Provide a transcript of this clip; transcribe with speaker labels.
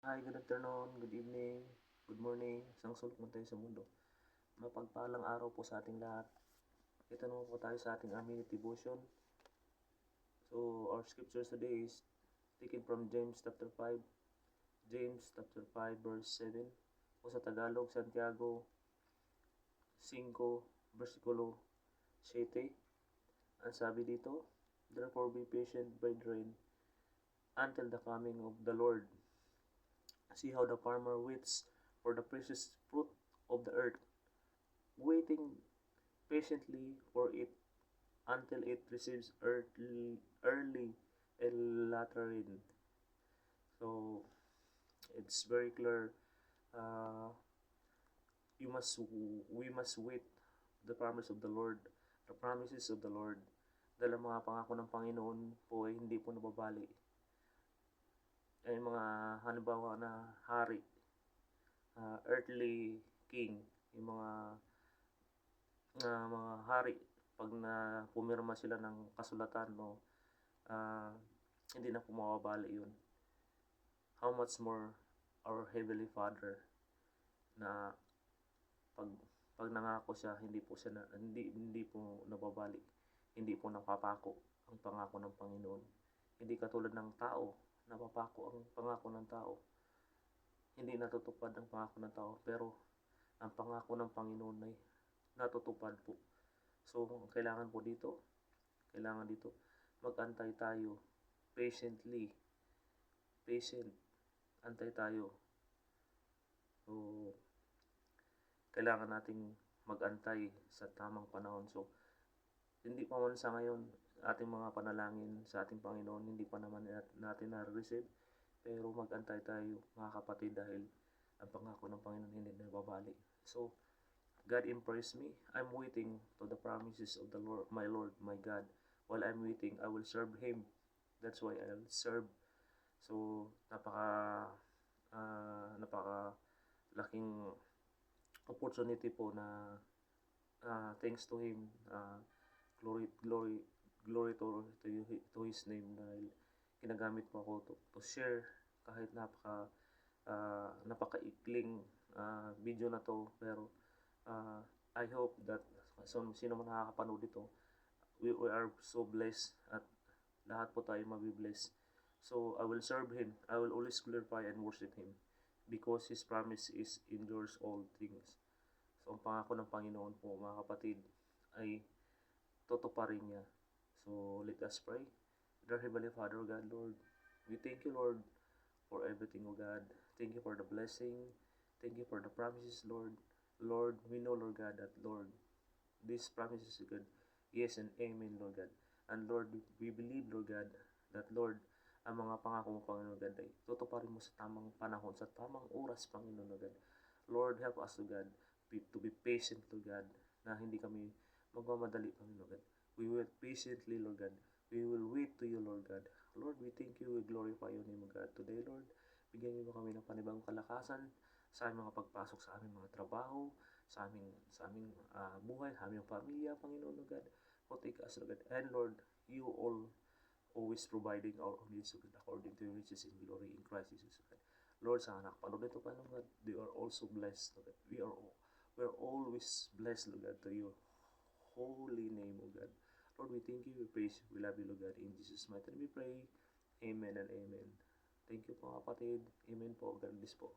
Speaker 1: Hi, good afternoon, good evening, good morning, isang sulok man tayo sa mundo. Mapagpalang araw po sa ating lahat. Ito naman po tayo sa ating minute devotion. So, our scriptures today is taken from James chapter 5, James chapter 5 verse 7, o sa Tagalog, Santiago 5, versikulo 7. Ang sabi dito, "Therefore be patient, brethren, until the coming of the Lord. See how the farmer waits for the precious fruit of the earth, waiting patiently for it until it receives early and latter rain." So it's very clear. Uh, you must we must wait the promise of the Lord, the promises of the Lord. Dahil ang mga pangako ng Panginoon po ay hindi po nababali. Ay mga halimbawa na hari, earthly king, yung mga hari, pag na pumirma sila ng kasulatan, no, hindi na po mababali yun. How much more our Heavenly Father, na pag nangako siya, hindi po nababali, hindi po napapako ang pangako ng Panginoon. Hindi katulad ng tao, napapako ang pangako ng tao. Hindi natutupad ang pangako ng tao, pero ang pangako ng Panginoon ay natutupad po. So, kailangan dito, mag-antay tayo, patient, antay tayo. So, kailangan nating mag-antay sa tamang panahon. So, hindi pa man sa ngayon, ating mga panalangin sa ating Panginoon, hindi pa naman natin na-receive, pero mag-antay tayo, mga kapatid, dahil ang pangako ng Panginoon hindi nababali. So, God impressed me. I'm waiting to the promises of the Lord, my God. While I'm waiting, I will serve Him. That's why I'll serve. So, napaka laking opportunity po na thanks to Him, glory to His name, dahil ginagamit po ako to share kahit napakaikling video na to, pero I hope that sino man nakakapanood ito, we are so blessed, at lahat po tayo mabibless. So I will serve Him, I will always glorify and worship Him, because His promise is endures all things. So ang pangako ng Panginoon po, mga kapatid, ay tutuparin niya. So let us pray. Dear Heavenly Father, God, Lord, we thank you, Lord, for everything, O God. Thank you for the blessing. Thank you for the promises, Lord. Lord, we know, Lord God, that, Lord, these promises, God, yes and amen, Lord God. And Lord, we believe, Lord God, that, Lord, ang mga pangako mo, Panginoon God, ay tutuparin mo sa tamang panahon, sa tamang oras, Panginoon God. Lord, help us, Lord God, to be patient, Lord God, na hindi kami magmamadali, Panginoon God. We will patiently, Lord God. We will wait to you, Lord God. Lord, we thank you, we glorify your name, God. Today, Lord, bigyan niyo kami ng panibagong kalakasan sa aming mga pagpasok sa aming mga trabaho, sa aming buhay, sa aming pamilya, Panginoon, God. Protect us, Lord God. And Lord, you always providing our needs, God, according to your riches in glory in Christ Jesus, God. Lord, sa anak, panood ito, Panginoon, God, they are also blessed, Lord God. We are always blessed, Lord God, to your holy name, O God. Lord, we thank you, we praise you, we love you, Lord God. In Jesus' mighty name we pray. Amen and amen. Thank you po, kapatid. Amen po. God bless po.